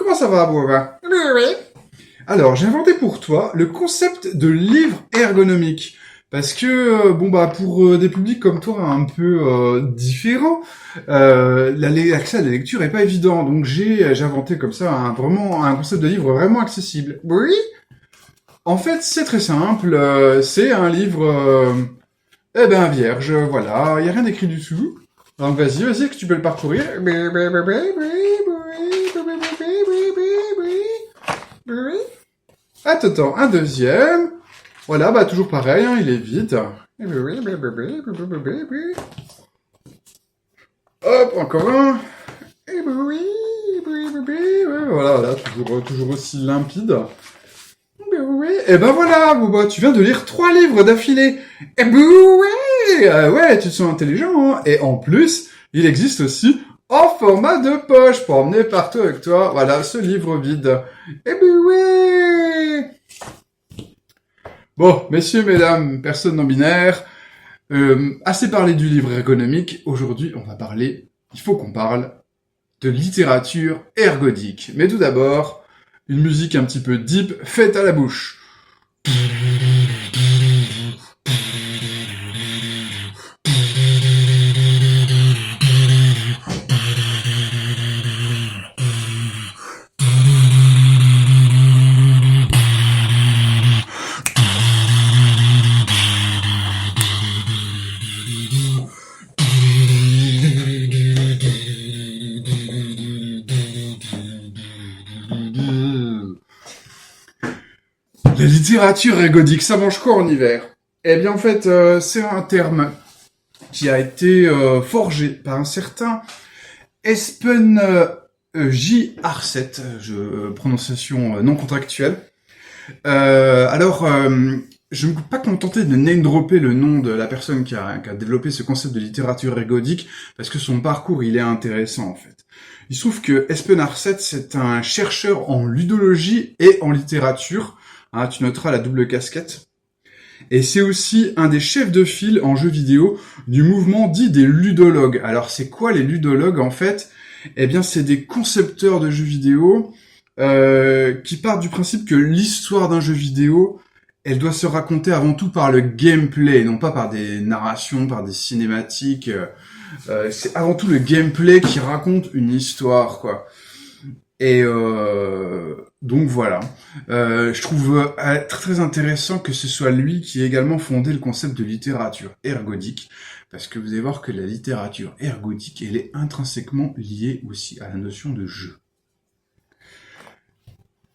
Comment ça va, Boba? Oui, oui. Alors, j'ai inventé pour toi le concept de livre ergonomique. Parce que, pour des publics comme toi un peu différents, l'accès à la lecture est pas évident. Donc, j'ai inventé comme ça vraiment un concept de livre vraiment accessible. Oui. En fait, c'est très simple. C'est un livre, vierge. Voilà, il y a rien d'écrit du tout. Donc, vas-y, que tu peux le parcourir. Oui. Attends, un deuxième. Voilà, toujours pareil, hein, il est vide. Oui. Hop, encore un. Oui. Voilà, toujours aussi limpide. Et ben voilà, Bouba, tu viens de lire 3 livres d'affilée. Ouais, tu te sens intelligent, hein. Et en plus, il existe aussi en format de poche pour emmener partout avec toi. Voilà, ce livre vide. Ouais. Bon, messieurs, mesdames, personnes non binaires, assez parlé du livre ergonomique. Aujourd'hui, il faut qu'on parle de littérature ergodique. Mais tout d'abord, une musique un petit peu deep, faite à la bouche. La littérature ergodique, ça mange quoi en hiver? Eh bien, en fait, c'est un terme qui a été forgé par un certain Espen J. Arset, prononciation non contractuelle. Je ne peux pas contenter de name-dropper le nom de la personne qui a développé ce concept de littérature ergodique, parce que son parcours, il est intéressant, en fait. Il se trouve que Espen Arset, c'est un chercheur en ludologie et en littérature. Hein, tu noteras la double casquette. Et c'est aussi un des chefs de file en jeux vidéo du mouvement dit des ludologues. Alors, c'est quoi les ludologues, en fait? Eh bien, c'est des concepteurs de jeux vidéo qui partent du principe que l'histoire d'un jeu vidéo, elle doit se raconter avant tout par le gameplay, non pas par des narrations, par des cinématiques. C'est avant tout le gameplay qui raconte une histoire, quoi. Et donc voilà. Je trouve très très intéressant que ce soit lui qui ait également fondé le concept de littérature ergodique, parce que vous allez voir que la littérature ergodique, elle est intrinsèquement liée aussi à la notion de jeu.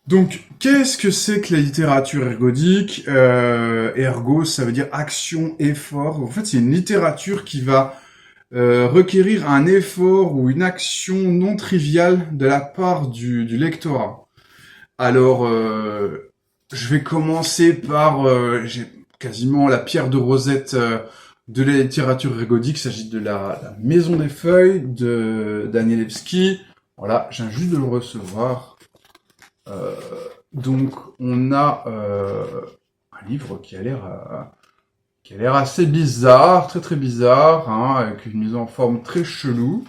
Donc, qu'est-ce que c'est que la littérature ergodique? Ergo, ça veut dire action, effort. En fait, c'est une littérature qui va requérir un effort ou une action non triviale de la part du lectorat. Alors, je vais commencer par j'ai quasiment la pierre de Rosette de la littérature ergodique. Il s'agit de la Maison des Feuilles de Danielewski. Voilà, je viens juste de le recevoir. Donc, on a un livre qui a l'air assez bizarre, très très bizarre, hein, avec une mise en forme très chelou,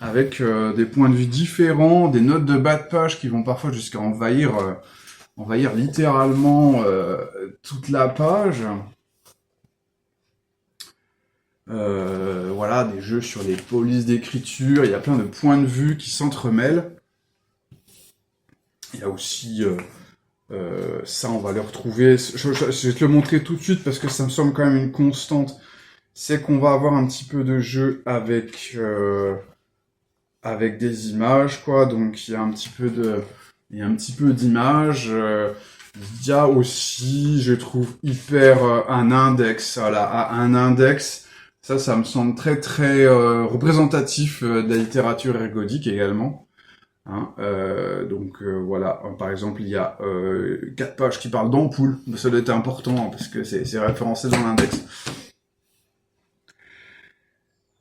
avec des points de vue différents, des notes de bas de page qui vont parfois jusqu'à envahir littéralement toute la page. Voilà, des jeux sur les polices d'écriture, il y a plein de points de vue qui s'entremêlent. Il y a aussi ça, on va le retrouver. Je vais te le montrer tout de suite parce que ça me semble quand même une constante. C'est qu'on va avoir un petit peu de jeu avec des images, quoi. Donc il y a un petit peu d'images. Il y a aussi, je trouve, un index. Voilà, un index. Ça me semble très très représentatif de la littérature ergodique également. Hein, voilà, par exemple, il y a 4 pages qui parlent d'ampoules. Ça doit être important hein, parce que c'est référencé dans l'index.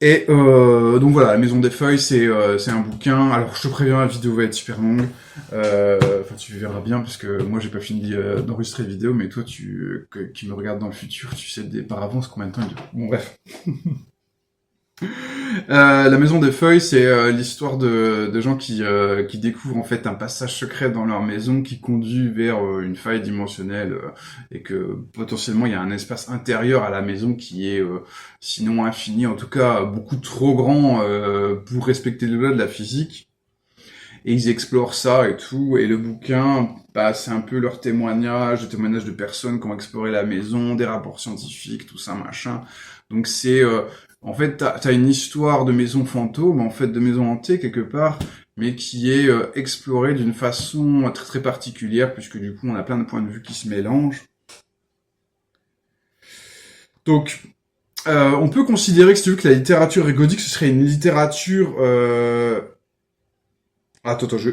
Et donc voilà, La Maison des Feuilles, c'est un bouquin. Alors je te préviens, la vidéo va être super longue. Enfin, tu verras bien parce que moi j'ai pas fini d'enregistrer la vidéo, mais toi qui me regardes dans le futur, tu sais par avance combien de temps il dure. Bon bref. La Maison des Feuilles, c'est l'histoire de gens qui découvrent en fait un passage secret dans leur maison qui conduit vers une faille dimensionnelle et que potentiellement il y a un espace intérieur à la maison qui est sinon infini, en tout cas beaucoup trop grand pour respecter les lois de la physique. Et ils explorent ça et tout. Et le bouquin, bah, c'est un peu leur témoignage, des témoignages de personnes qui ont exploré la maison, des rapports scientifiques, tout ça, machin. Donc c'est... en fait, t'as une histoire de maison fantôme, en fait, de maison hantée, quelque part, mais qui est explorée d'une façon très très particulière, puisque du coup, on a plein de points de vue qui se mélangent. Donc, on peut considérer que si tu veux que la littérature égodique, ce serait une littérature... Attends, ce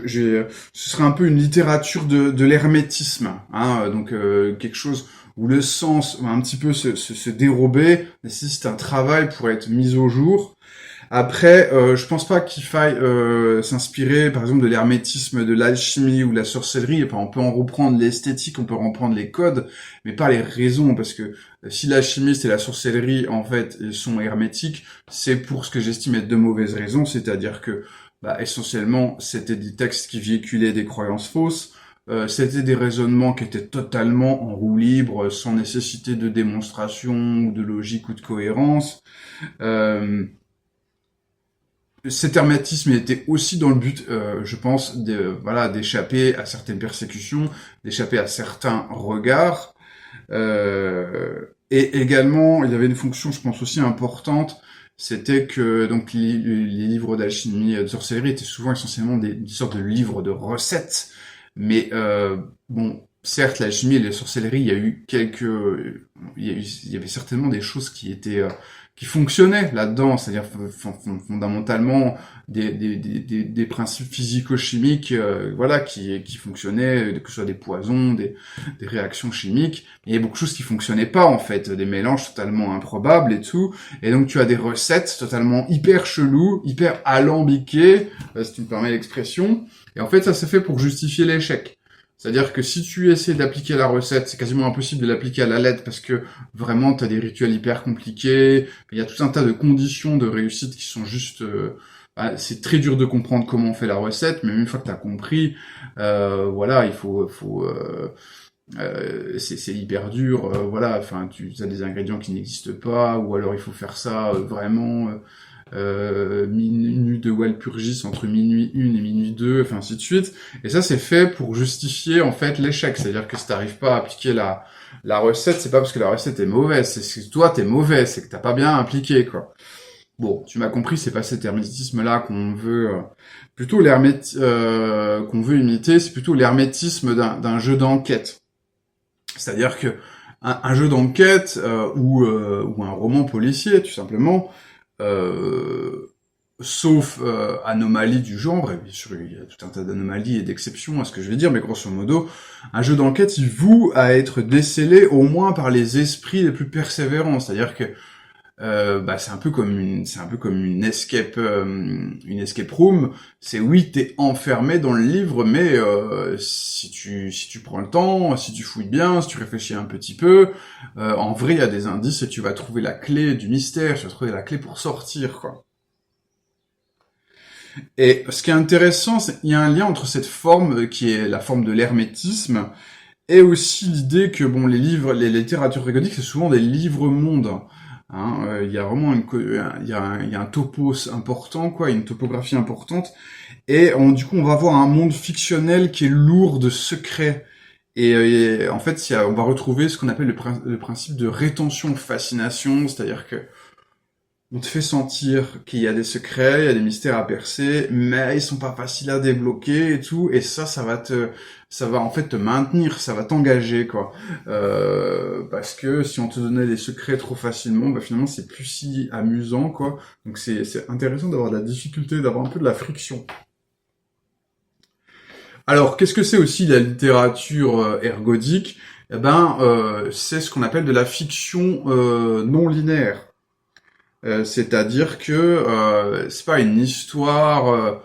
serait un peu une littérature de l'hermétisme, hein, donc quelque chose où le sens va un petit peu se dérober, nécessite un travail pour être mis au jour. Après, je pense pas qu'il faille s'inspirer, par exemple, de l'hermétisme, de l'alchimie ou de la sorcellerie. Enfin, on peut en reprendre l'esthétique, on peut en reprendre les codes, mais pas les raisons, parce que si l'alchimiste et la sorcellerie, en fait, sont hermétiques, c'est pour ce que j'estime être de mauvaises raisons, c'est-à-dire que bah, essentiellement, c'était des textes qui véhiculaient des croyances fausses, c'était des raisonnements qui étaient totalement en roue libre, sans nécessité de démonstration, ou de logique ou de cohérence. Euh, Cet hermétisme était aussi dans le but, je pense, d'échapper à certaines persécutions, d'échapper à certains regards. Et également, il y avait une fonction, je pense, aussi importante, c'était que donc les livres d'alchimie et de sorcellerie étaient souvent essentiellement des sortes de livres de recettes. Mais bon, certes, l'alchimie et la sorcellerie, il y a eu il y avait certainement des choses qui étaient qui fonctionnaient là-dedans, c'est-à-dire fondamentalement des principes physico-chimiques, voilà, qui fonctionnaient, que ce soit des poisons, des réactions chimiques. Il y a beaucoup de choses qui fonctionnaient pas, en fait, des mélanges totalement improbables et tout. Et donc, tu as des recettes totalement hyper cheloues, hyper alambiquées, si tu me permets l'expression. Et en fait, ça s'est fait pour justifier l'échec. C'est-à-dire que si tu essaies d'appliquer la recette, c'est quasiment impossible de l'appliquer à la lettre parce que vraiment, t'as des rituels hyper compliqués. Il y a tout un tas de conditions de réussite qui sont juste... c'est très dur de comprendre comment on fait la recette, mais une fois que t'as compris, voilà, il c'est hyper dur, voilà, enfin, tu as des ingrédients qui n'existent pas, ou alors il faut faire ça vraiment minute de Walpurgis entre minuit 1 et minuit 2, enfin ainsi de suite. Et ça, c'est fait pour justifier en fait l'échec, c'est-à-dire que si t'arrives pas à appliquer la recette, c'est pas parce que la recette est mauvaise, c'est que toi t'es mauvais, c'est que t'as pas bien appliqué, quoi. Bon, tu m'as compris, c'est pas cet hermétisme-là qu'on veut qu'on veut imiter, c'est plutôt l'hermétisme d'un jeu d'enquête. C'est-à-dire que un jeu d'enquête ou un roman policier, tout simplement, sauf anomalie du genre, et bien sûr il y a tout un tas d'anomalies et d'exceptions à ce que je vais dire, mais grosso modo, un jeu d'enquête, il voue à être décelé au moins par les esprits les plus persévérants, c'est-à-dire que c'est un peu comme une escape room. C'est oui, t'es enfermé dans le livre, mais si tu prends le temps, si tu fouilles bien, si tu réfléchis un petit peu, en vrai, il y a des indices et tu vas trouver la clé du mystère, tu vas trouver la clé pour sortir, quoi. Et ce qui est intéressant, c'est qu'il y a un lien entre cette forme qui est la forme de l'hermétisme et aussi l'idée que bon, les littératures égodiques, c'est souvent des livres-mondes. Hein, il y a vraiment il y a un topos important, quoi, une topographie importante, et du coup on va avoir un monde fictionnel qui est lourd de secrets. Et en fait, on va retrouver ce qu'on appelle le principe de rétention-fascination, c'est-à-dire que on te fait sentir qu'il y a des secrets, il y a des mystères à percer, mais ils sont pas faciles à débloquer et tout, et ça va en fait te maintenir, ça va t'engager, quoi. Parce que si on te donnait des secrets trop facilement, bah finalement c'est plus si amusant, quoi. Donc c'est intéressant d'avoir de la difficulté, d'avoir un peu de la friction. Alors, qu'est-ce que c'est aussi la littérature ergodique? Eh ben, c'est ce qu'on appelle de la fiction non linéaire. C'est-à-dire que c'est pas une histoire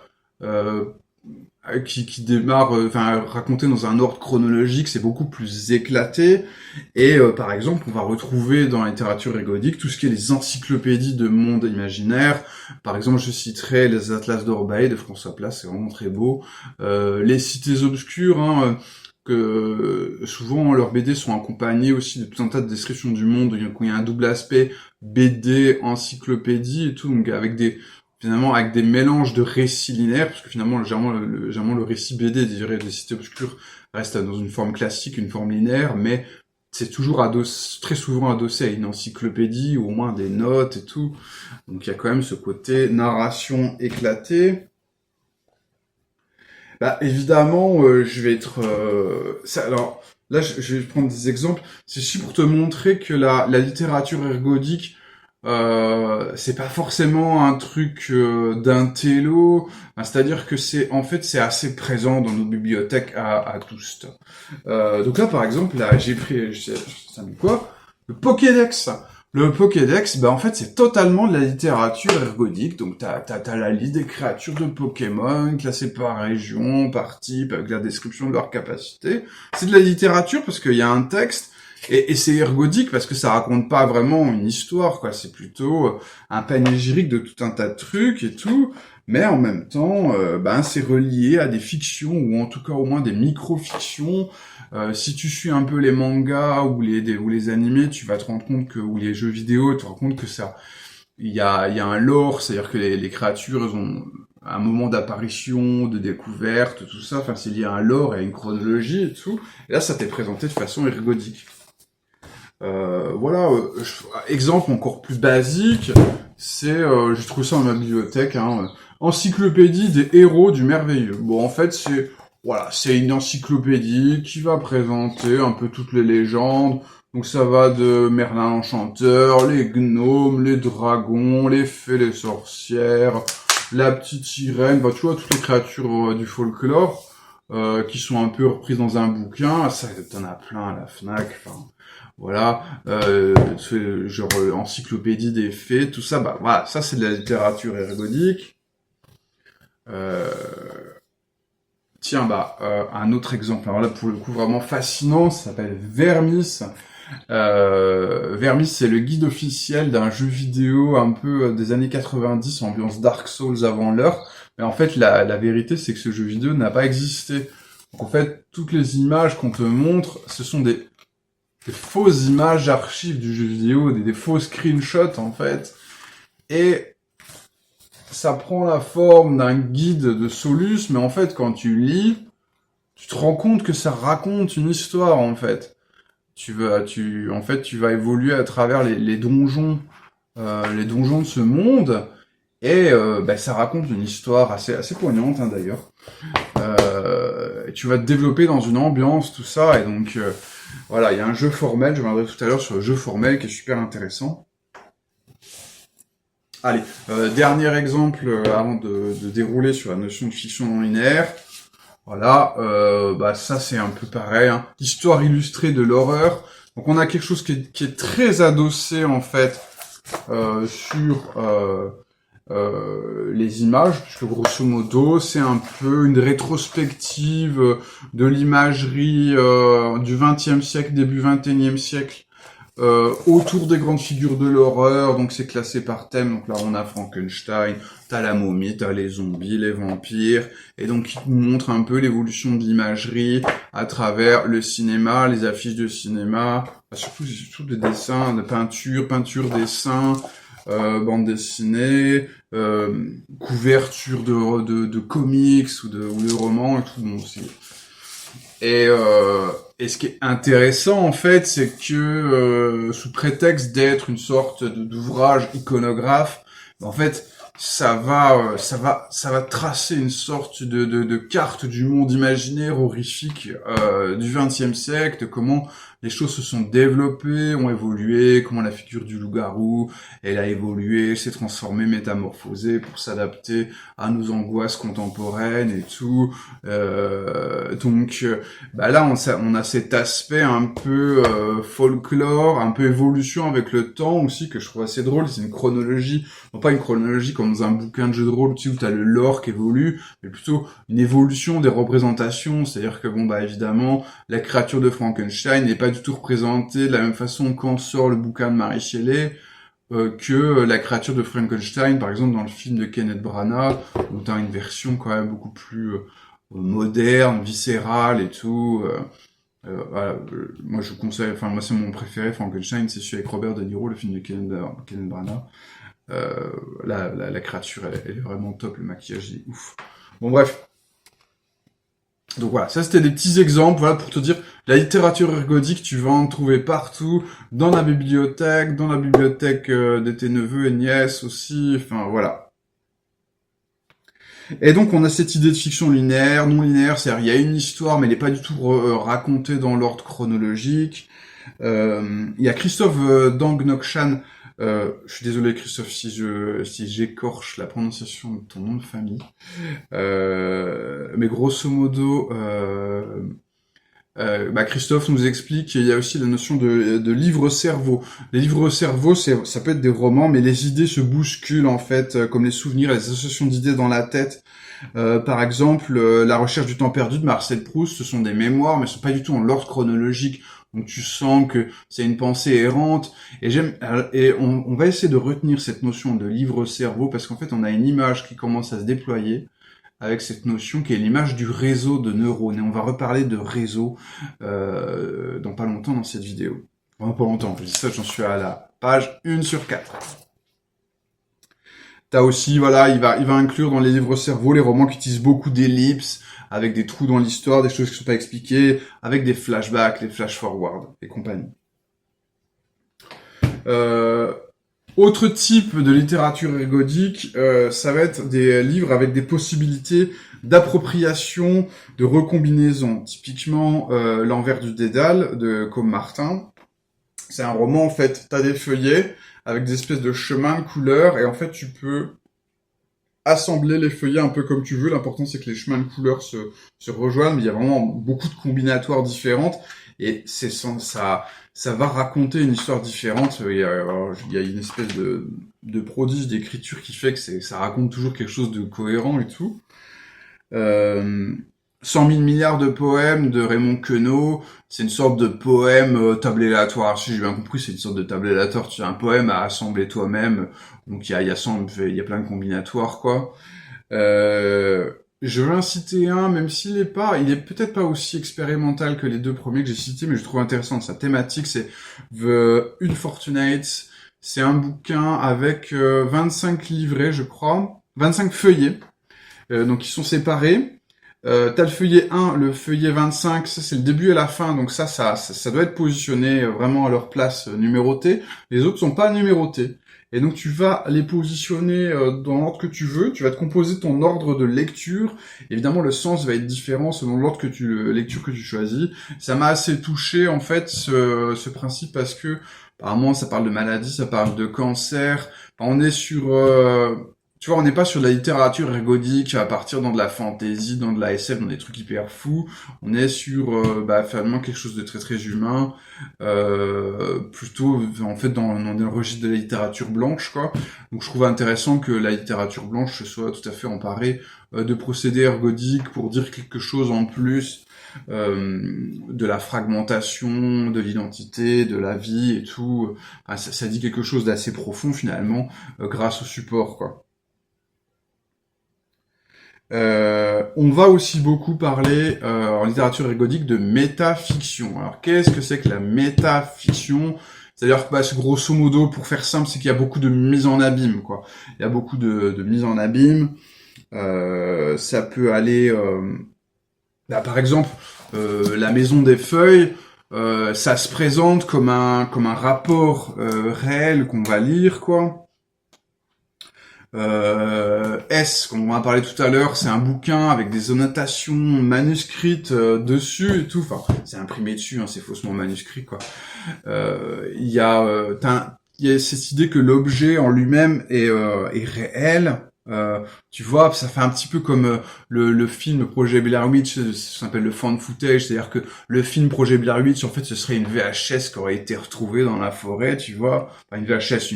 qui démarre, enfin raconté dans un ordre chronologique, c'est beaucoup plus éclaté. Et par exemple, on va retrouver dans la littérature érgodique tout ce qui est les encyclopédies de monde imaginaire. Par exemple, je citerai les Atlas d'Orbaï de François Place, c'est vraiment très beau. Les cités obscures, hein, que souvent leurs BD sont accompagnés aussi de tout un tas de descriptions du monde. Il y a un double aspect BD, encyclopédie et tout, donc finalement avec des mélanges de récits linéaires, parce que finalement généralement le récit BD des cités obscures reste dans une forme classique, une forme linéaire, mais c'est toujours très souvent adossé à une encyclopédie ou au moins des notes et tout. Donc il y a quand même ce côté narration éclatée. Bah évidemment, je vais être. Alors là, je vais prendre des exemples. C'est juste pour te montrer que la littérature ergodique, c'est pas forcément un truc d'intello. Enfin, c'est-à-dire que c'est assez présent dans nos bibliothèques à tous. Donc là, par exemple, là, j'ai pris, ça met quoi? Le Pokédex. Le Pokédex, bah en fait, c'est totalement de la littérature ergodique. Donc t'as la liste des créatures de Pokémon classées par région, par type, avec la description de leurs capacités. C'est de la littérature parce qu'il y a un texte. Et c'est ergodique parce que ça raconte pas vraiment une histoire, quoi. C'est plutôt un panégyrique de tout un tas de trucs et tout. Mais en même temps, c'est relié à des fictions, ou en tout cas au moins des micro-fictions. Si tu suis un peu les mangas ou les animés, tu vas te rendre compte ou les jeux vidéo, tu te rends compte que il y a un lore, c'est-à-dire que les créatures, elles ont un moment d'apparition, de découverte, tout ça. Enfin, c'est lié à un lore et à une chronologie et tout. Et là, ça t'est présenté de façon ergodique. Voilà, exemple encore plus basique, c'est, j'ai trouvé ça dans ma bibliothèque, hein, encyclopédie des héros du merveilleux. Bon, en fait, c'est une encyclopédie qui va présenter un peu toutes les légendes. Donc ça va de Merlin l'Enchanteur, les gnomes, les dragons, les fées, les sorcières, la petite sirène, bah tu vois, toutes les créatures du folklore qui sont un peu reprises dans un bouquin. Ça, t'en as plein à la Fnac, enfin... Voilà, genre encyclopédie des fées, tout ça, bah voilà, ça c'est de la littérature ergodique. Tiens, un autre exemple, alors là pour le coup vraiment fascinant, ça s'appelle Vermis. Vermis, c'est le guide officiel d'un jeu vidéo un peu des années 90, ambiance Dark Souls avant l'heure. Mais en fait, la vérité, c'est que ce jeu vidéo n'a pas existé. Donc en fait, toutes les images qu'on te montre, ce sont des fausses images archives du jeu vidéo, des faux screenshots en fait, et ça prend la forme d'un guide de Solus, mais en fait quand tu lis, tu te rends compte que ça raconte une histoire en fait. Tu vas évoluer à travers les donjons de ce monde, et ça raconte une histoire assez poignante hein, d'ailleurs. Tu vas te développer dans une ambiance, tout ça, et donc voilà, il y a un jeu formel, je reviendrai tout à l'heure sur le jeu formel qui est super intéressant. Allez, dernier exemple avant de dérouler sur la notion de fiction non linéaire. Voilà, ça c'est un peu pareil, hein. Histoire illustrée de l'horreur. Donc on a quelque chose qui est très adossé en fait sur les images, puisque grosso modo c'est un peu une rétrospective de l'imagerie du XXe siècle, début XXIe siècle, autour des grandes figures de l'horreur. Donc c'est classé par thème. Donc là on a Frankenstein, t'as la momie, t'as les zombies, les vampires, et donc il nous montre un peu l'évolution de l'imagerie à travers le cinéma, les affiches de cinéma, surtout des dessins, de peinture, dessins, bande dessinée, couverture de comics ou de romans et tout. Bon, et ce qui est intéressant en fait, c'est que sous prétexte d'être une sorte d'ouvrage iconographe, en fait ça va tracer une sorte de carte du monde imaginaire horrifique du XXe siècle, de comment les choses se sont développées, ont évolué, comment la figure du loup-garou, elle a évolué, s'est transformée, métamorphosée pour s'adapter à nos angoisses contemporaines et tout. Donc là on a cet aspect un peu folklore, un peu évolution avec le temps aussi, que je trouve assez drôle. C'est une chronologie, non pas une chronologie comme dans un bouquin de jeu de rôle, tu sais, où t'as le lore qui évolue, mais plutôt une évolution des représentations. C'est-à-dire que bon, bah évidemment, la créature de Frankenstein n'est pas du tout représentée de la même façon quand sort le bouquin de Mary Shelley. Que la créature de Frankenstein, par exemple dans le film de Kenneth Branagh, où t'as une version quand même beaucoup plus moderne, viscérale et tout. Voilà, moi je conseille, enfin moi c'est mon préféré, Frankenstein, c'est celui avec Robert De Niro, le film de Kenneth Branagh. La créature, elle est vraiment top, le maquillage est ouf. Bon bref. Donc voilà, ça c'était des petits exemples, voilà, pour te dire, la littérature ergodique, tu vas en trouver partout, dans la bibliothèque de tes neveux et nièces aussi, enfin voilà. Et donc on a cette idée de fiction linéaire, non linéaire, c'est-à-dire il y a une histoire, mais elle n'est pas du tout racontée dans l'ordre chronologique. Il y a Christophe Dang-Nokshan, je suis désolé Christophe si j'écorche la prononciation de ton nom de famille, mais grosso modo, Christophe nous explique qu'il y a aussi la notion de livre-cerveau. Les livres-cerveau, ça peut être des romans, mais les idées se bousculent en fait, comme les souvenirs, les associations d'idées dans la tête. Par exemple, La recherche du temps perdu de Marcel Proust, ce sont des mémoires, mais ce sont pas du tout en l'ordre chronologique. Donc tu sens que c'est une pensée errante. Et on va essayer de retenir cette notion de livre-cerveau parce qu'en fait, on a une image qui commence à se déployer avec cette notion qui est l'image du réseau de neurones. Et on va reparler de réseau dans pas longtemps dans cette vidéo. Enfin, pas longtemps, je dis ça, j'en suis à la page 1 sur 4. T'as aussi, voilà, il va inclure dans les livres cerveau les romans qui utilisent beaucoup d'ellipses, avec des trous dans l'histoire, des choses qui sont pas expliquées, avec des flashbacks, des flash-forward et compagnie. Autre type de littérature ergodique, ça va être des livres avec des possibilités d'appropriation, de recombinaison. Typiquement, L'envers du dédale de Côme Martin. C'est un roman, en fait, t'as des feuillets avec des espèces de chemins de couleurs, et en fait, tu peux assembler les feuillets un peu comme tu veux. L'important, c'est que les chemins de couleurs se rejoignent, mais il y a vraiment beaucoup de combinatoires différentes, et ça va raconter une histoire différente. Il y a une espèce de prodige d'écriture qui fait que ça raconte toujours quelque chose de cohérent et tout. 100 000 milliards de poèmes de Raymond Queneau, c'est une sorte de poème table aléatoire. Si j'ai bien compris, c'est une sorte de table aléatoire. Tu as un poème à assembler toi-même. Donc il y a plein de combinatoires, quoi. Je vais en citer un, même il est peut-être pas aussi expérimental que les deux premiers que j'ai cités, mais je trouve intéressant. Sa thématique, c'est The Unfortunates. C'est un bouquin avec 25 livrets, je crois, 25 feuillets, donc ils sont séparés. T'as le feuillet 1, le feuillet 25, ça c'est le début et la fin, donc ça doit être positionné vraiment à leur place numérotée. Les autres sont pas numérotés. Et donc tu vas les positionner dans l'ordre que tu veux, tu vas te composer ton ordre de lecture. Évidemment le sens va être différent selon l'ordre lecture que tu choisis. Ça m'a assez touché en fait ce principe parce que apparemment ça parle de maladie, ça parle de cancer. Enfin, on est sur tu vois, on n'est pas sur de la littérature ergodique à partir dans de la fantasy, dans de la SF, dans des trucs hyper fous. On est sur finalement quelque chose de très très humain, plutôt en fait dans le registre de la littérature blanche, quoi. Donc je trouve intéressant que la littérature blanche soit tout à fait emparée de procédés ergodiques pour dire quelque chose en plus de la fragmentation, de l'identité, de la vie et tout. Enfin, ça dit quelque chose d'assez profond finalement grâce au support, quoi. On va aussi beaucoup parler en littérature ergodique de métafiction. Alors qu'est-ce que c'est que la métafiction? C'est-à-dire que grosso modo, pour faire simple, c'est qu'il y a beaucoup de mise en abîme, quoi. Il y a beaucoup de mise en abîme. Ça peut aller, par exemple, la Maison des Feuilles. Ça se présente comme un rapport réel qu'on va lire, quoi. Comme on en a parlé tout à l'heure, c'est un bouquin avec des annotations manuscrites dessus et tout. Enfin, c'est imprimé dessus, hein, c'est faussement manuscrit, quoi. Il y a cette idée que l'objet en lui-même est réel. Tu vois, ça fait un petit peu comme le film Projet Blair Witch, ça s'appelle le found footage, c'est-à-dire que le film Projet Blair Witch, en fait, ce serait une VHS qui aurait été retrouvée dans la forêt, tu vois, enfin une VHS,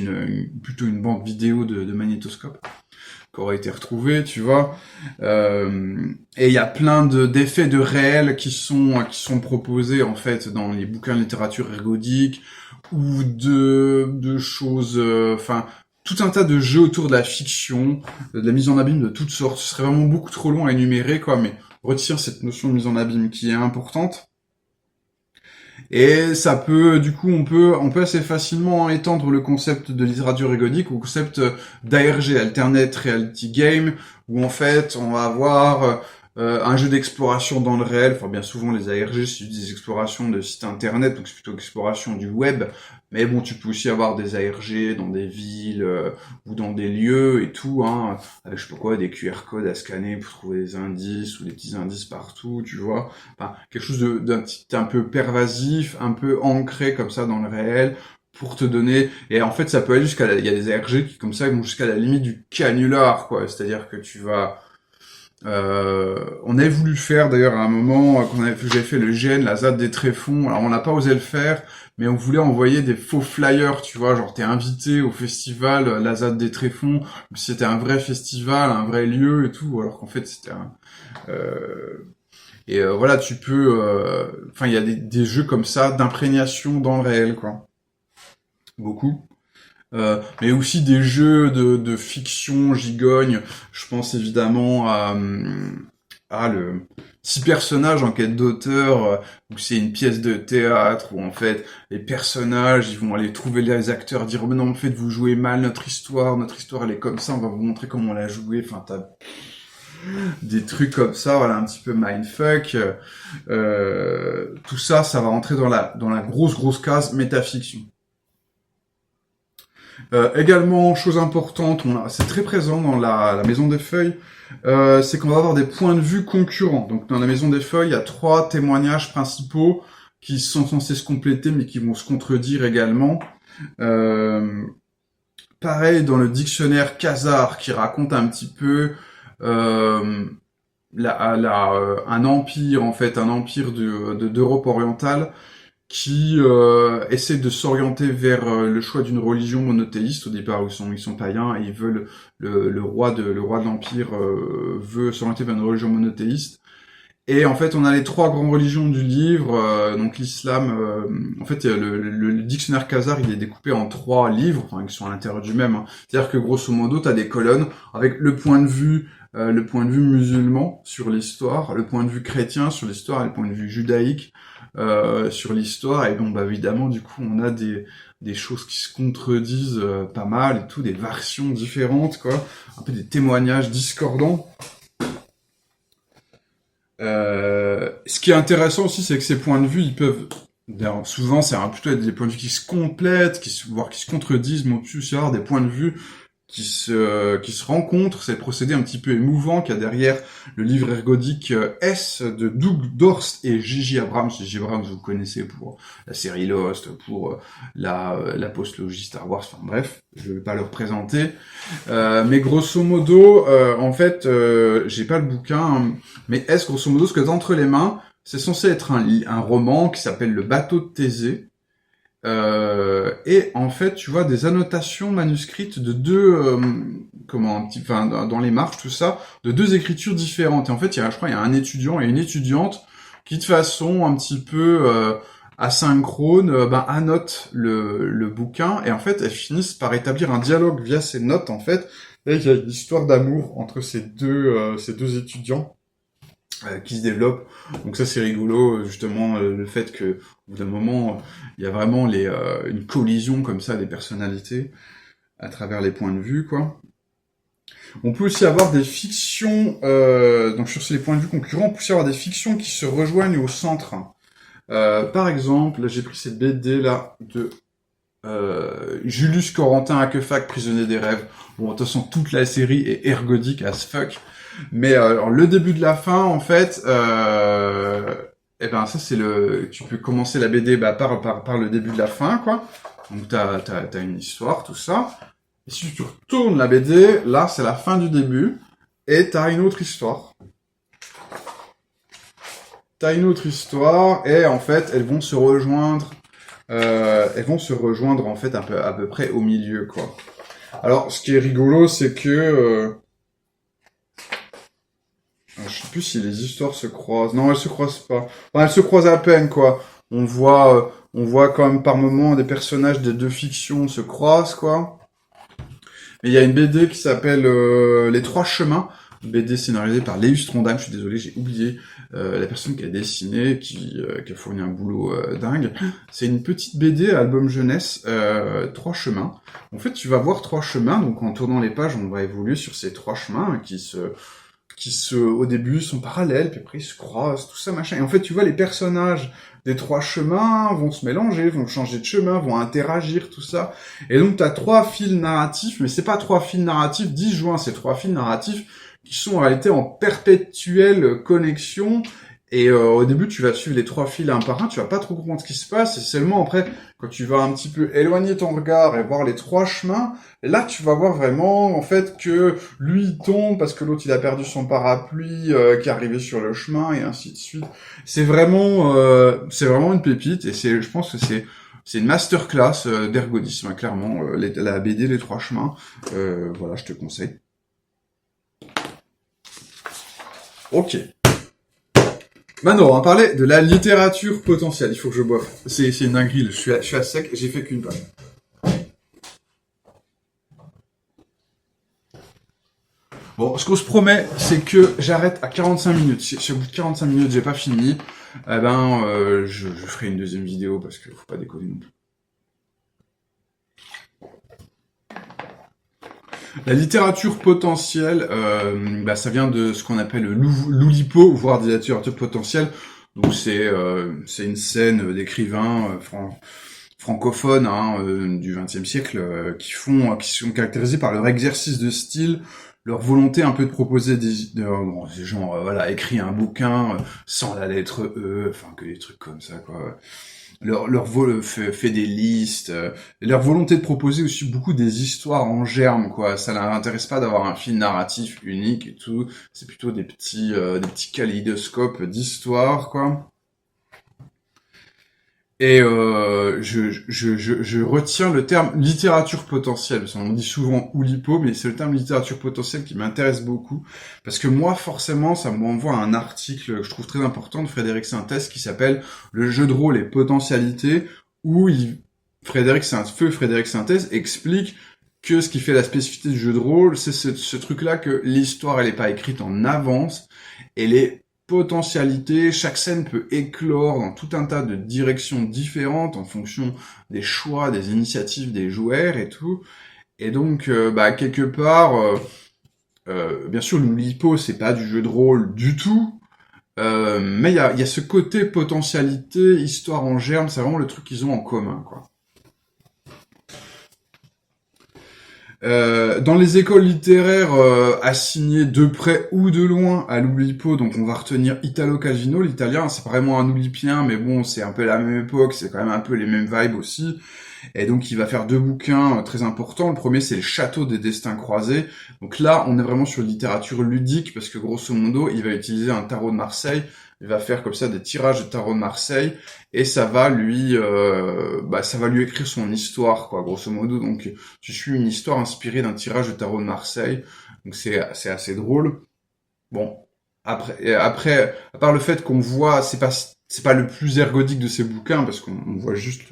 plutôt une bande vidéo de magnétoscope. qui auraient été retrouvés, tu vois. Et il y a plein d'effets de réel qui sont proposés en fait dans les bouquins de littérature ergodique ou de choses, enfin tout un tas de jeux autour de la fiction, de la mise en abîme de toutes sortes. Ce serait vraiment beaucoup trop long à énumérer, quoi, mais retire cette notion de mise en abîme qui est importante. Et ça peut, du coup, on peut assez facilement étendre le concept de littérature ergodique au concept d'ARG, Alternate Reality Game, où en fait, on va avoir un jeu d'exploration dans le réel. Enfin, bien souvent, les ARG, c'est des explorations de sites internet, donc c'est plutôt exploration du web. Mais bon, tu peux aussi avoir des ARG dans des villes ou dans des lieux et tout, hein, avec je sais pas quoi, des QR codes à scanner pour trouver des indices ou des petits indices partout, tu vois. Enfin, quelque chose d'un petit un peu pervasif, un peu ancré comme ça dans le réel pour te donner. Et en fait, ça peut aller il y a des ARG qui comme ça vont jusqu'à la limite du canular, quoi. C'est-à-dire que tu vas on avait voulu le faire d'ailleurs à un moment j'avais fait le GN, la ZAD des Tréfonds. Alors on n'a pas osé le faire, mais on voulait envoyer des faux flyers, tu vois, genre t'es invité au festival la ZAD des Tréfonds, c'était un vrai festival, un vrai lieu et tout, alors qu'en fait c'était voilà, tu peux enfin il y a des jeux comme ça d'imprégnation dans le réel, quoi. Beaucoup. Mais aussi des jeux de fiction gigogne. Je pense évidemment à le 6 personnages en quête d'auteur, où c'est une pièce de théâtre où en fait les personnages ils vont aller trouver les acteurs, dire mais non en fait vous jouez mal notre histoire elle est comme ça, on va vous montrer comment on l'a joué. Enfin t'as des trucs comme ça, voilà, un petit peu mindfuck. Tout ça va rentrer dans la grosse case métafiction. Également, chose importante, c'est très présent dans la Maison des Feuilles, c'est qu'on va avoir des points de vue concurrents. Donc dans la Maison des Feuilles, il y a 3 témoignages principaux qui sont censés se compléter, mais qui vont se contredire également. Pareil dans le dictionnaire Khazar, qui raconte un petit peu un empire, en fait, un empire d'Europe orientale, qui essaient de s'orienter vers le choix d'une religion monothéiste. Au départ, ils sont païens et ils veulent le roi de l'empire veut s'orienter vers une religion monothéiste. Et en fait, on a les 3 grandes religions du livre. Donc l'islam, en fait, le dictionnaire Khazar, il est découpé en 3 livres, enfin, qui sont à l'intérieur du même. Hein. C'est-à-dire que grosso modo, t'as des colonnes avec le point de vue musulman sur l'histoire, le point de vue chrétien sur l'histoire et le point de vue judaïque sur l'histoire. Et bon, bah évidemment, du coup, on a des choses qui se contredisent pas mal et tout, des versions différentes, quoi, un peu des témoignages discordants. Ce qui est intéressant aussi, c'est que ces points de vue, ils peuvent, souvent, c'est plutôt des points de vue qui se complètent, voire qui se contredisent, mais aussi avoir des points de vue qui se rencontrent. C'est le procédé un petit peu émouvant qu'il y a derrière le livre ergodique S de Doug Dorst et J.J. Abrams. J.J. Abrams, vous connaissez pour la série Lost, pour la postlogie Star Wars, enfin bref, je vais pas le représenter. Mais grosso modo, en fait, j'ai pas le bouquin, hein, mais S, grosso modo, ce que t'as entre les mains, c'est censé être un roman qui s'appelle Le bateau de Thésée. Et en fait, tu vois des annotations manuscrites de dans les marges, tout ça, de 2 écritures différentes. Et en fait, je crois, il y a un étudiant et une étudiante qui, de façon un petit peu asynchrone, annotent le bouquin. Et en fait, elles finissent par établir un dialogue via ces notes, en fait. Et il y a une histoire d'amour entre ces deux étudiants. Qui se développe. Donc ça c'est rigolo, justement le fait que au bout d'un moment il y a vraiment une collision comme ça des personnalités à travers les points de vue, quoi. On peut aussi avoir des fictions donc sur ces points de vue concurrents, on peut aussi avoir des fictions qui se rejoignent au centre. Par exemple, là j'ai pris cette BD là de Julius Corentin Haquefac, Prisonnier des rêves. Bon, de toute façon toute la série est ergodique as fuck. Mais alors, le début de la fin, en fait, ça c'est tu peux commencer la BD par le début de la fin, quoi. Donc t'as une histoire, tout ça. Et si tu retournes la BD, là c'est la fin du début, et t'as une autre histoire. Et en fait elles vont se rejoindre en fait à peu près au milieu, quoi. Alors ce qui est rigolo, c'est que plus si les histoires se croisent. Non, elles se croisent pas. Enfin, elles se croisent à peine, quoi. On voit quand même par moments des personnages des deux fictions se croisent, quoi. Mais il y a une BD qui s'appelle Les Trois Chemins, une BD scénarisée par Léus Trondheim. Je suis désolé, j'ai oublié la personne qui a dessiné, qui a fourni un boulot dingue. C'est une petite BD album jeunesse, Trois Chemins. En fait, tu vas voir trois chemins, donc en tournant les pages, on va évoluer sur ces trois chemins au début sont parallèles, puis après ils se croisent, tout ça, machin. Et en fait, tu vois, les personnages des trois chemins vont se mélanger, vont changer de chemin, vont interagir, tout ça. Et donc, t'as trois fils narratifs, mais c'est pas trois fils narratifs disjoints, c'est trois fils narratifs qui sont en réalité en perpétuelle connexion. Et au début, tu vas suivre les trois fils un par un, tu vas pas trop comprendre ce qui se passe, et seulement après, quand tu vas un petit peu éloigner ton regard et voir les trois chemins, là, tu vas voir vraiment, en fait, que lui, il tombe parce que l'autre, il a perdu son parapluie qui est arrivé sur le chemin, et ainsi de suite. C'est vraiment une pépite, et je pense que c'est une masterclass d'ergodisme, hein, clairement. La BD, les trois chemins, voilà, je te conseille. Ok. Maintenant, on va parler de la littérature potentielle. Il faut que je boive. C'est une dinguerie. Je suis à sec. J'ai fait qu'une page. Bon, ce qu'on se promet, c'est que j'arrête à 45 minutes. Si au bout de 45 minutes, j'ai pas fini, eh ben, je ferai une deuxième vidéo parce qu'il faut pas déconner non plus. La littérature potentielle, ça vient de ce qu'on appelle l'Oulipo, voire des littératures potentielles. Donc c'est une scène d'écrivains francophones du XXe siècle qui sont caractérisés par leur exercice de style, leur volonté un peu de proposer ces gens voilà, écrit un bouquin sans la lettre E, enfin que des trucs comme ça quoi. Fait des listes, leur volonté de proposer aussi beaucoup des histoires en germe, quoi. Ça leur intéresse pas d'avoir un fil narratif unique et tout. C'est plutôt des petits kaléidoscopes d'histoires, quoi. Et je retiens le terme littérature potentielle, parce qu'on dit souvent Oulipo, mais c'est le terme littérature potentielle qui m'intéresse beaucoup, parce que moi, forcément, ça m'envoie un article que je trouve très important de Frédéric Sintès qui s'appelle « Le jeu de rôle et potentialité », où Frédéric Sintès explique que ce qui fait la spécificité du jeu de rôle, c'est ce truc-là que l'histoire, elle est pas écrite en avance, elle est potentialité, chaque scène peut éclore dans tout un tas de directions différentes en fonction des choix, des initiatives des joueurs et tout. Et donc, quelque part, bien sûr, l'Oulipo, c'est pas du jeu de rôle du tout, mais il y a ce côté potentialité, histoire en germe, c'est vraiment le truc qu'ils ont en commun, quoi. Dans les écoles littéraires assignées de près ou de loin à l'Oulipo, donc on va retenir Italo Calvino, l'italien, c'est pas vraiment un oulipien, mais bon, c'est un peu la même époque, c'est quand même un peu les mêmes vibes aussi. Et donc il va faire deux bouquins très importants. Le premier, c'est Le Château des Destins Croisés. Donc là, on est vraiment sur littérature ludique, parce que grosso modo, il va utiliser un tarot de Marseille. Il va faire comme ça des tirages de tarot de Marseille, et ça va lui écrire son histoire, quoi, grosso modo. Donc tu suis une histoire inspirée d'un tirage de tarot de Marseille. Donc c'est assez drôle. Bon, après, à part le fait qu'on voit, c'est pas le plus ergodique de ses bouquins, parce qu'on voit juste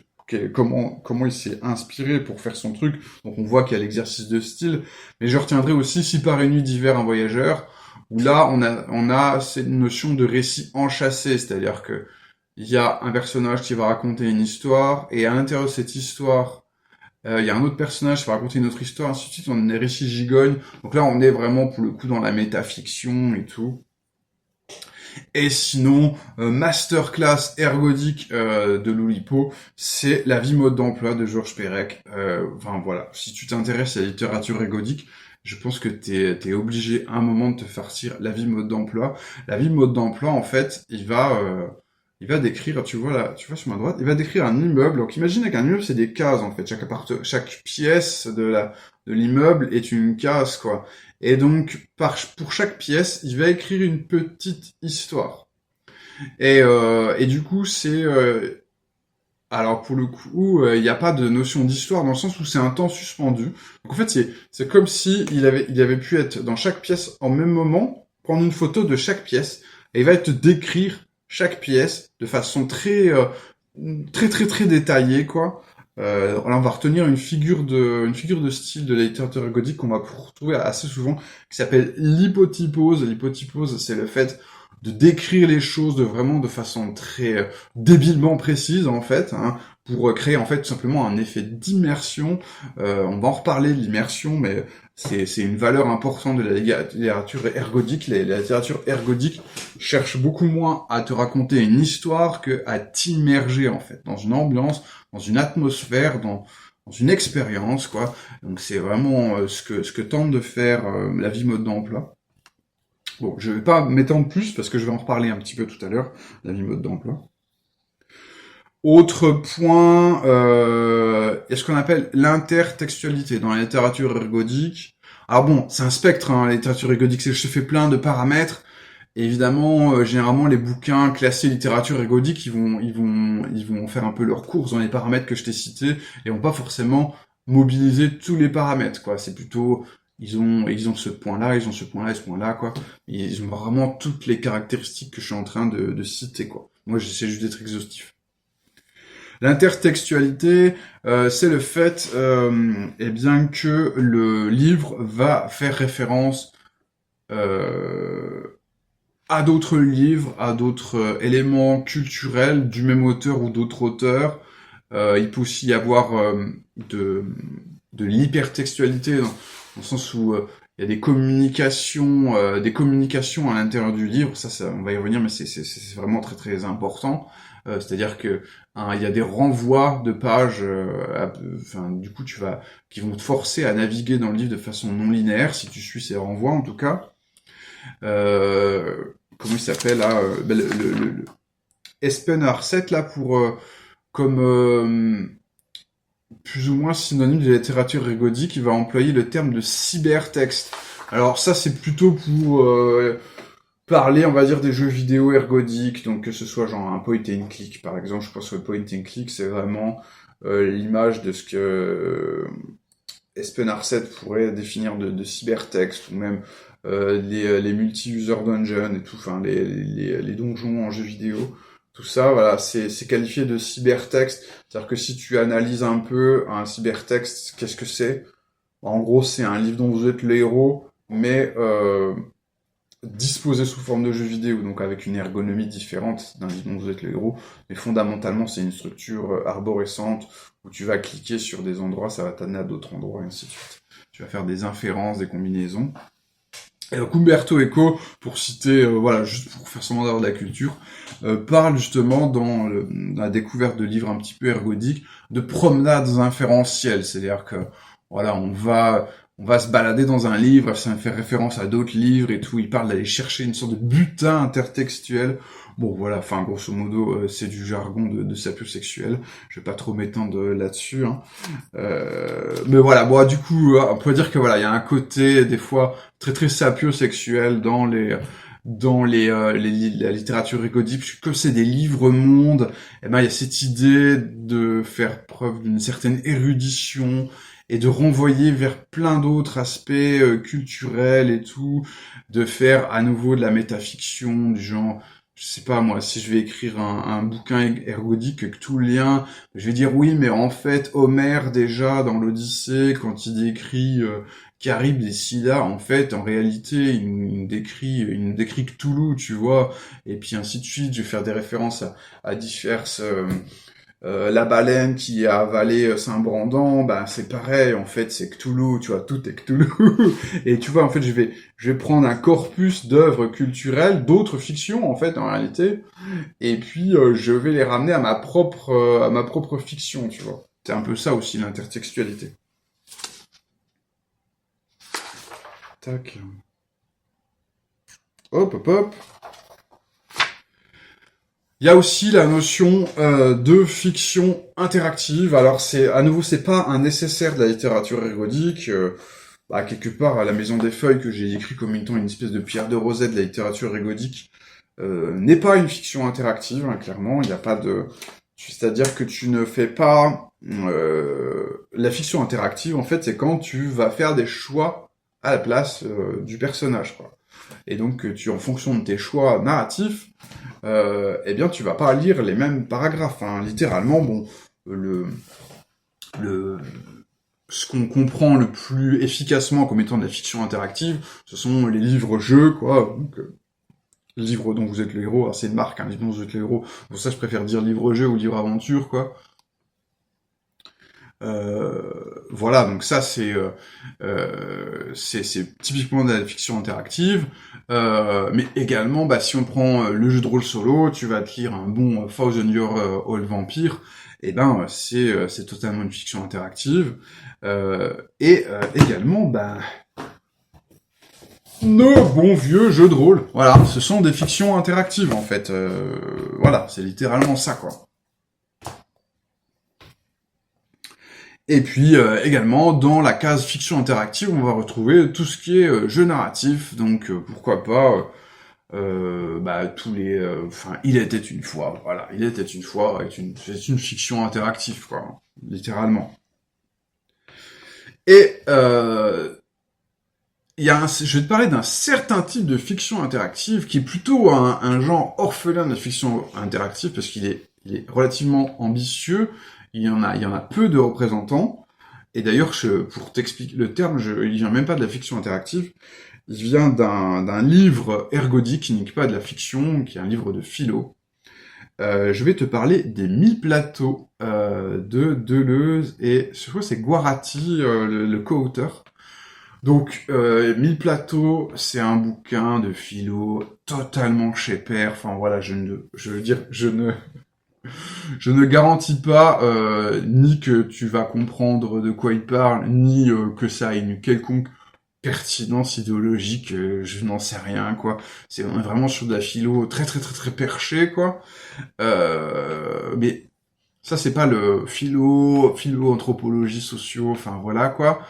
comment il s'est inspiré pour faire son truc. Donc on voit qu'il y a l'exercice de style. Mais je retiendrai aussi Si par une nuit d'hiver un voyageur, où là on a cette notion de récit enchâssé, c'est-à-dire que il y a un personnage qui va raconter une histoire, et à l'intérieur de cette histoire, il y a un autre personnage qui va raconter une autre histoire, ainsi de suite, on a des récits gigognes. Donc là, on est vraiment, pour le coup, dans la métafiction et tout. Et sinon, masterclass ergodique de l'Oulipo, c'est La vie mode d'emploi de Georges Perec. Enfin voilà, si tu t'intéresses à la littérature ergodique, je pense que t'es obligé à un moment de te farcir La vie mode d'emploi. La vie mode d'emploi, en fait, il va décrire, tu vois sur ma droite, il va décrire un immeuble. Donc imagine qu'un immeuble, c'est des cases, en fait. Chaque pièce de l'immeuble est une case, quoi. Et donc, pour chaque pièce, il va écrire une petite histoire. Et du coup, alors pour le coup, il n'y a pas de notion d'histoire dans le sens où c'est un temps suspendu. Donc en fait, c'est comme si il avait pu être dans chaque pièce en même moment, prendre une photo de chaque pièce et il va te décrire chaque pièce de façon très détaillée, quoi. Là, on va retenir une figure de style de la littérature ergodique qu'on va retrouver assez souvent, qui s'appelle l'hypotypose. L'hypotypose, c'est le fait de décrire les choses de façon très débilement précise, en fait, hein, pour créer en fait tout simplement un effet d'immersion. On va en reparler de l'immersion, mais c'est une valeur importante de la littérature ergodique. La littérature ergodique cherche beaucoup moins à te raconter une histoire que à t'immerger en fait dans une ambiance, dans une atmosphère, dans une expérience, quoi. Donc c'est vraiment ce que tente de faire la vie mode d'emploi. Bon, je vais pas m'étendre plus parce que je vais en reparler un petit peu tout à l'heure, la vie mode d'emploi. Autre point, il y a ce qu'on appelle l'intertextualité dans la littérature ergodique. Alors bon, c'est un spectre, hein, la littérature ergodique, c'est que je fais plein de paramètres. Et évidemment, généralement, les bouquins classés littérature ergodique, ils vont faire un peu leur course dans les paramètres que je t'ai cités et vont pas forcément mobiliser tous les paramètres, quoi. C'est plutôt, ils ont ce point-là, ils ont ce point-là et ce point-là, quoi. Ils ont vraiment toutes les caractéristiques que je suis en train de citer, quoi. Moi, j'essaie juste d'être exhaustif. L'intertextualité, c'est le fait, eh bien, que le livre va faire référence à d'autres livres, à d'autres éléments culturels du même auteur ou d'autres auteurs. Il peut aussi y avoir de l'hypertextualité dans le sens où il y a des communications à l'intérieur du livre. Ça, on va y revenir, mais c'est vraiment très important. C'est-à-dire que il y a des renvois de pages, du coup qui vont te forcer à naviguer dans le livre de façon non linéaire si tu suis ces renvois en tout cas. Comment il s'appelle là, le Espen Arset là pour comme plus ou moins synonyme de la littérature ergodique, il va employer le terme de cybertexte. Alors ça c'est plutôt pour parler, on va dire, des jeux vidéo ergodiques, donc que ce soit genre un point and click par exemple. Je pense que le point and click c'est vraiment l'image de ce que Espen Arset pourrait définir de cybertexte, ou même les multi-user dungeons et tout, enfin les donjons en jeu vidéo, tout ça, voilà, c'est qualifié de cybertexte. C'est-à-dire que si tu analyses un peu un cybertexte, qu'est-ce que c'est? En gros, c'est un livre dont vous êtes le héros, mais disposé sous forme de jeu vidéo, donc avec une ergonomie différente d'un livre dont vous êtes le héros, mais fondamentalement c'est une structure arborescente où tu vas cliquer sur des endroits, ça va t'amener à d'autres endroits, et ainsi de suite. Tu vas faire des inférences, des combinaisons. Et donc Umberto Eco, pour citer, voilà, juste pour faire son mandat de la culture, parle justement dans la découverte de livres un petit peu ergodiques de promenades inférentielles, c'est-à-dire que voilà, on va se balader dans un livre, ça fait référence à d'autres livres et tout, il parle d'aller chercher une sorte de butin intertextuel. Bon voilà, enfin grosso modo, c'est du jargon de sapiosexuel, je vais pas trop m'étendre là-dessus, hein. Mais voilà, bon, du coup, on peut dire que voilà, il y a un côté, des fois, très sapiosexuel dans la littérature ergodique, puisque c'est des livres-mondes, et ben il y a cette idée de faire preuve d'une certaine érudition, et de renvoyer vers plein d'autres aspects culturels et tout, de faire à nouveau de la métafiction, du genre, je sais pas moi, si je vais écrire un bouquin ergodique avec tout le lien, je vais dire oui, mais en fait, Homère déjà dans l'Odyssée, quand il décrit Charybde et Scylla, en fait, en réalité, il nous décrit Cthulhu, tu vois, et puis ainsi de suite. Je vais faire des références à diverses la baleine qui a avalé Saint-Brandant, ben c'est pareil, en fait, c'est Cthulhu, tu vois, tout est Cthulhu. Et tu vois, en fait, je vais prendre un corpus d'œuvres culturelles, d'autres fictions, en fait, en réalité, et puis je vais les ramener à ma propre fiction, tu vois. C'est un peu ça aussi, l'intertextualité. Tac. Hop. Il y a aussi la notion de fiction interactive. Alors c'est pas un nécessaire de la littérature ergodique. Quelque part à la Maison des Feuilles que j'ai écrit comme étant une espèce de pierre de rosette de la littérature ergodique n'est pas une fiction interactive, hein, clairement. Il n'y a pas de, c'est-à-dire que tu ne fais pas la fiction interactive. En fait, c'est quand tu vas faire des choix à la place du personnage, quoi. et donc en fonction de tes choix narratifs, eh bien tu vas pas lire les mêmes paragraphes. Hein. Littéralement, bon, ce qu'on comprend le plus efficacement comme étant de la fiction interactive, ce sont les livres-jeux, quoi. Donc, livre dont vous êtes le héros, alors c'est une marque, hein, livre dont vous êtes le héros. Pour ça, je préfère dire livre-jeu ou livre-aventure, quoi. Voilà, donc ça c'est typiquement de la fiction interactive, mais également, bah, si on prend le jeu de rôle solo, tu vas te lire un bon Thousand Year Old Vampire, et ben c'est totalement une fiction interactive, et également, bah, nos bons vieux jeux de rôle, voilà, ce sont des fictions interactives en fait, voilà, c'est littéralement ça quoi. Et puis également, dans la case fiction interactive, on va retrouver tout ce qui est jeu narratif, donc pourquoi pas bah, tous les... Enfin, Il était une fois, voilà, Il était une fois, c'est une fiction interactive, quoi, littéralement. Et je vais te parler d'un certain type de fiction interactive qui est plutôt un genre orphelin de fiction interactive, parce qu'il est relativement ambitieux. Il y en a peu de représentants. Et d'ailleurs, pour t'expliquer le terme, il vient même pas de la fiction interactive. Il vient d'un livre ergodique qui n'est pas de la fiction, qui est un livre de philo. Je vais te parler des 1000 plateaux de Deleuze et je crois que c'est Guarati, le co-auteur. Donc, 1000 plateaux, c'est un bouquin de philo totalement chez Père. Enfin voilà, je ne garantis pas ni que tu vas comprendre de quoi il parle, ni que ça a une quelconque pertinence idéologique, je n'en sais rien, quoi. On est vraiment sur de la philo très très très très perché, quoi. Mais ça, c'est pas le anthropologie, sociaux, enfin voilà, quoi.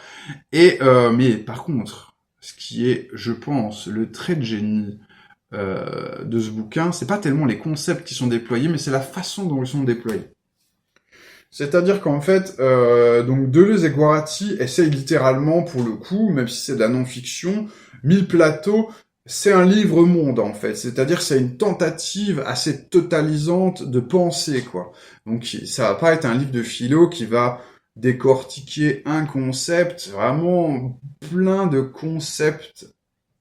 Et mais par contre, ce qui est, je pense, le trait de génie de ce bouquin, c'est pas tellement les concepts qui sont déployés, mais c'est la façon dont ils sont déployés. C'est-à-dire qu'en fait, donc Deleuze et Guarati essayent littéralement, pour le coup, même si c'est de la non-fiction, 1000 plateaux, c'est un livre-monde, en fait. C'est-à-dire que c'est une tentative assez totalisante de pensée, quoi. Donc ça va pas être un livre de philo qui va décortiquer un concept, vraiment plein de concepts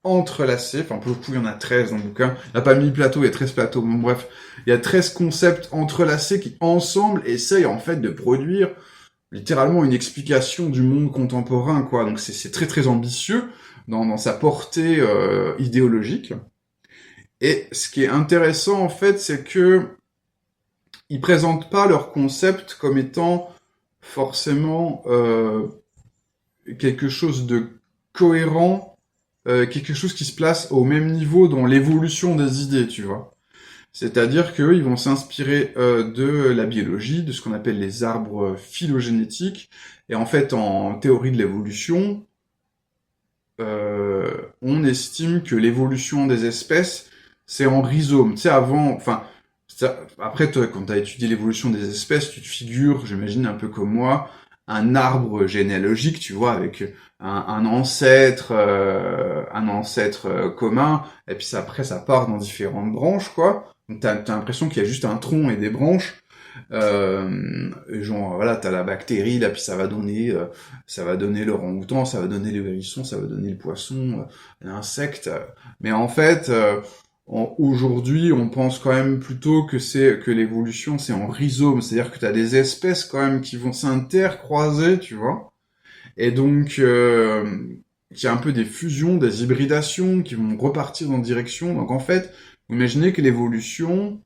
entrelacés. Enfin, pour le coup, il y en a 13 dans le bouquin. Il n'y a pas 1000 plateaux, il y a 13 plateaux. Bon, bref, il y a 13 concepts entrelacés qui, ensemble, essayent, en fait, de produire littéralement une explication du monde contemporain, quoi. Donc, c'est très, très ambitieux dans sa portée idéologique. Et ce qui est intéressant, en fait, c'est que ils présentent pas leurs concepts comme étant forcément quelque chose de cohérent, quelque chose qui se place au même niveau dans l'évolution des idées, tu vois. C'est-à-dire qu'eux, ils vont s'inspirer de la biologie, de ce qu'on appelle les arbres phylogénétiques, et en fait, en théorie de l'évolution, on estime que l'évolution des espèces, c'est en rhizome. Tu sais, après, toi, quand tu as étudié l'évolution des espèces, tu te figures, j'imagine un peu comme moi, un arbre généalogique, tu vois, avec un ancêtre commun, et puis après ça part dans différentes branches, quoi. Donc t'as l'impression qu'il y a juste un tronc et des branches. Genre voilà, t'as la bactérie là, puis ça va donner l'orang-outan, ça va donner le hérisson, ça va donner le poisson, l'insecte. Mais en fait, aujourd'hui, on pense quand même plutôt que l'évolution c'est en rhizome, c'est-à-dire que t'as des espèces quand même qui vont s'intercroiser, tu vois. Et donc il y a un peu des fusions, des hybridations qui vont repartir dans une direction. Donc en fait, imaginez que l'évolution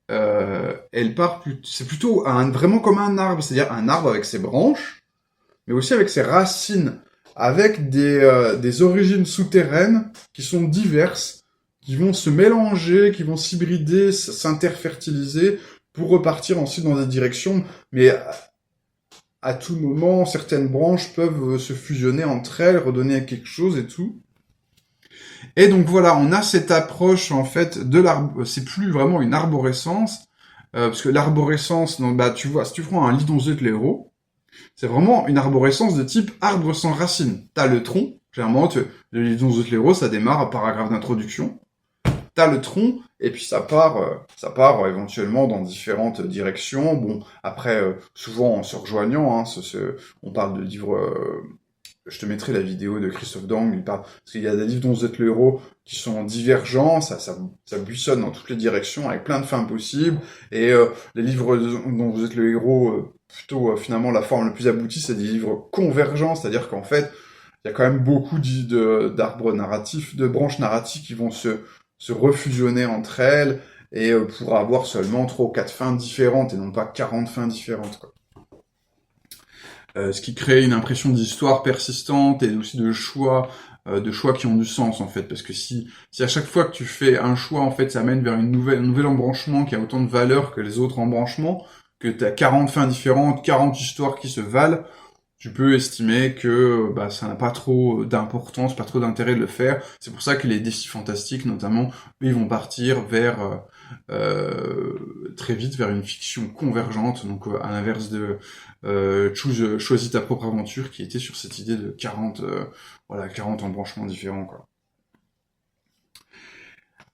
c'est plutôt vraiment comme un arbre, c'est-à-dire un arbre avec ses branches, mais aussi avec ses racines, avec des origines souterraines qui sont diverses, qui vont se mélanger, qui vont s'hybrider, s'interfertiliser, pour repartir ensuite dans des directions, mais à tout moment, certaines branches peuvent se fusionner entre elles, redonner quelque chose et tout. Et donc voilà, on a cette approche en fait de l'arbre. C'est plus vraiment une arborescence, parce que l'arborescence, bah tu vois, si tu prends un lit dont vous êtes les héros, C'est vraiment une arborescence de type arbre sans racines. T'as le tronc, clairement, le livre d'11 de l'héros, ça démarre à paragraphe d'introduction. T'as le tronc, et puis ça part éventuellement dans différentes directions. Bon, après, souvent en se rejoignant, hein, on parle de livres... je te mettrai la vidéo de Christophe Dang, parce qu'il y a des livres dont vous êtes le héros qui sont divergents, ça buissonne dans toutes les directions, avec plein de fins possibles, et les livres dont vous êtes le héros, plutôt finalement la forme la plus aboutie, c'est des livres convergents, c'est-à-dire qu'en fait, il y a quand même beaucoup d'arbres narratifs, de branches narratives qui vont se refusionner entre elles, et pour avoir seulement 3 ou 4 fins différentes, et non pas 40 fins différentes, quoi. Ce qui crée une impression d'histoire persistante, et aussi de choix qui ont du sens, en fait, parce que si à chaque fois que tu fais un choix, en fait, ça mène vers un nouvel embranchement qui a autant de valeur que les autres embranchements, que t'as 40 fins différentes, 40 histoires qui se valent, tu peux estimer que ça n'a pas trop d'importance, pas trop d'intérêt de le faire. C'est pour ça que les défis fantastiques, notamment, ils vont partir vers très vite vers une fiction convergente, donc à l'inverse de choisis ta propre aventure, qui était sur cette idée de 40 embranchements différents, quoi.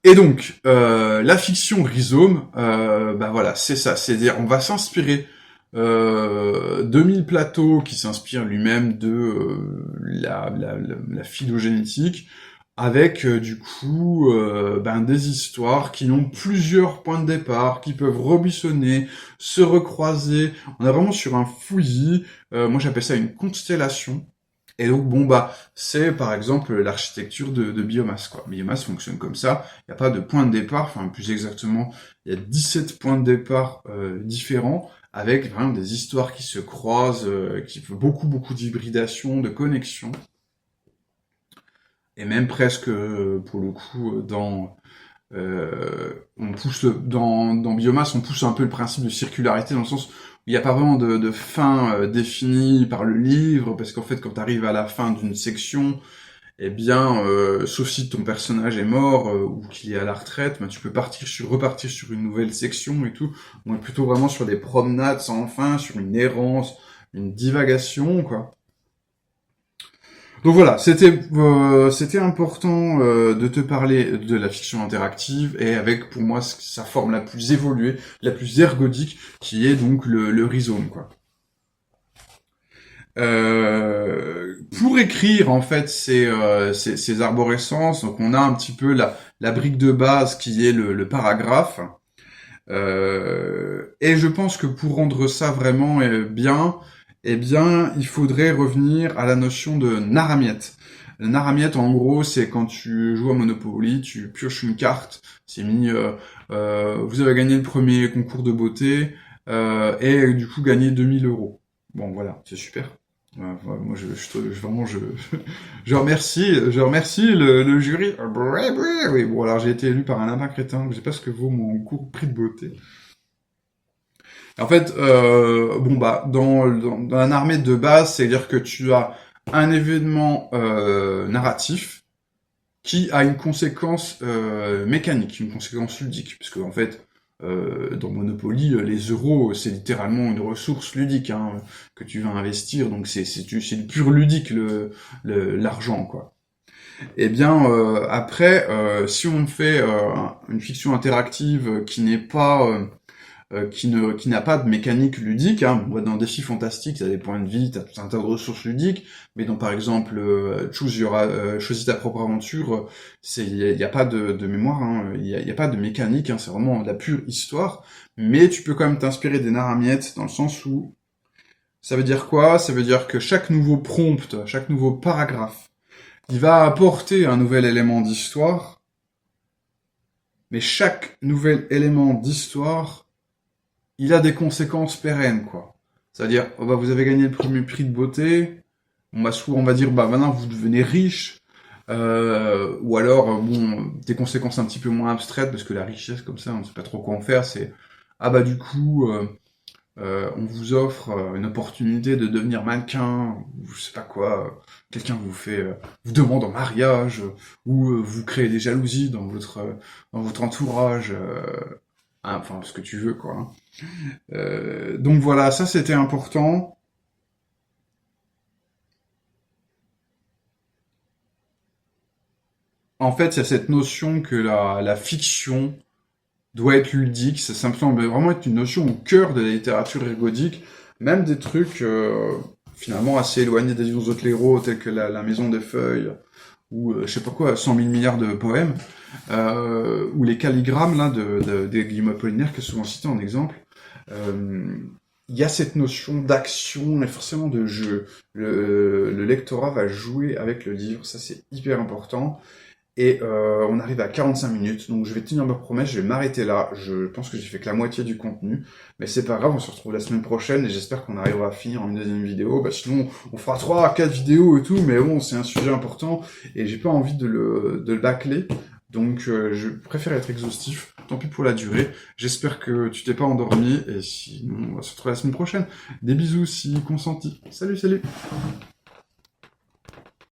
Et donc, la fiction rhizome, voilà, c'est ça, c'est-à-dire on va s'inspirer 2000 Plateau, qui s'inspire lui-même de la phylogénétique, avec du coup des histoires qui ont plusieurs points de départ, qui peuvent rebuissonner, se recroiser. On est vraiment sur un fouillis. Moi j'appelle ça une constellation. Et donc c'est par exemple l'architecture de Biomasse, quoi. Biomasse fonctionne comme ça. Il n'y a pas de point de départ. Enfin, plus exactement, il y a 17 points de départ différents, avec vraiment des histoires qui se croisent, qui font beaucoup d'hybridation, de connexion. Et même presque, pour le coup, dans Biomasse, on pousse un peu le principe de circularité, dans le sens où il n'y a pas vraiment de fin définie par le livre, parce qu'en fait, quand tu arrives à la fin d'une section, eh bien, sauf si ton personnage est mort ou qu'il est à la retraite, tu peux repartir sur une nouvelle section et tout. On est plutôt vraiment sur des promenades sans fin, sur une errance, une divagation, quoi. Donc voilà, c'était important de te parler de la fiction interactive, et avec pour moi sa forme la plus évoluée, la plus ergodique, qui est donc le rhizome, quoi. Pour écrire en fait ces arborescences, donc on a un petit peu la brique de base qui est le paragraphe, et je pense que pour rendre ça vraiment bien, eh bien, il faudrait revenir à la notion de naramiette. Le naramiette, en gros, c'est quand tu joues à Monopoly, tu pioches une carte, c'est mis, vous avez gagné le premier concours de beauté, et du coup gagné 2000 €. Bon, voilà, c'est super. Moi, je remercie le jury. Oui, bon, alors j'ai été élu par un lapin crétin, donc je sais pas ce que vaut mon cours prix de beauté. En fait, dans la narmette de base, c'est-à-dire que tu as un événement narratif qui a une conséquence mécanique, une conséquence ludique, puisque en fait, dans Monopoly, les euros, c'est littéralement une ressource ludique que tu vas investir, donc c'est du pur ludique l'argent, quoi. Eh bien, après, si on fait une fiction interactive qui n'est pas qui n'a pas de mécanique ludique, dans Défis Fantastiques, t'as des points de vie, t'as tout un tas de ressources ludiques, mais dans par exemple Choisis ta propre aventure, il y a pas de mémoire, il y a pas de mécanique, c'est vraiment de la pure histoire, mais tu peux quand même t'inspirer des naramiettes, dans le sens où ça veut dire quoi? Ça veut dire que chaque nouveau prompt, chaque nouveau paragraphe, il va apporter un nouvel élément d'histoire, mais chaque nouvel élément d'histoire, il a des conséquences pérennes, quoi. C'est-à-dire, vous avez gagné le premier prix de beauté, on va dire, maintenant vous devenez riche, ou alors, des conséquences un petit peu moins abstraites, parce que la richesse, comme ça, on ne sait pas trop quoi en faire, c'est, du coup, on vous offre une opportunité de devenir mannequin, ou je sais pas quoi, quelqu'un vous demande en mariage, ou vous créez des jalousies dans votre entourage, enfin, ce que tu veux, quoi. Donc voilà, ça c'était important. En fait, il y a cette notion que la fiction doit être ludique, ça me semble vraiment être une notion au cœur de la littérature ergodique, même des trucs finalement assez éloignés des autres héros, tels que la Maison des Feuilles, ou je sais pas quoi, 100 000 milliards de poèmes, ou les calligrammes là, des Guillaume Apollinaire, qui est souvent cité en exemple. Euh, il y a cette notion d'action et forcément de jeu. Le lectorat va jouer avec le livre, ça c'est hyper important. Et on arrive à 45 minutes, donc je vais tenir ma promesse, je vais m'arrêter là. Je pense que j'ai fait que la moitié du contenu, mais c'est pas grave, on se retrouve la semaine prochaine et j'espère qu'on arrivera à finir en une deuxième vidéo. Bah sinon, on fera 3 à 4 vidéos et tout, mais bon, c'est un sujet important et j'ai pas envie de le bâcler, donc je préfère être exhaustif. Tant pis pour la durée. J'espère que tu t'es pas endormi et sinon, on va se retrouver la semaine prochaine. Des bisous si consenti. Salut, salut.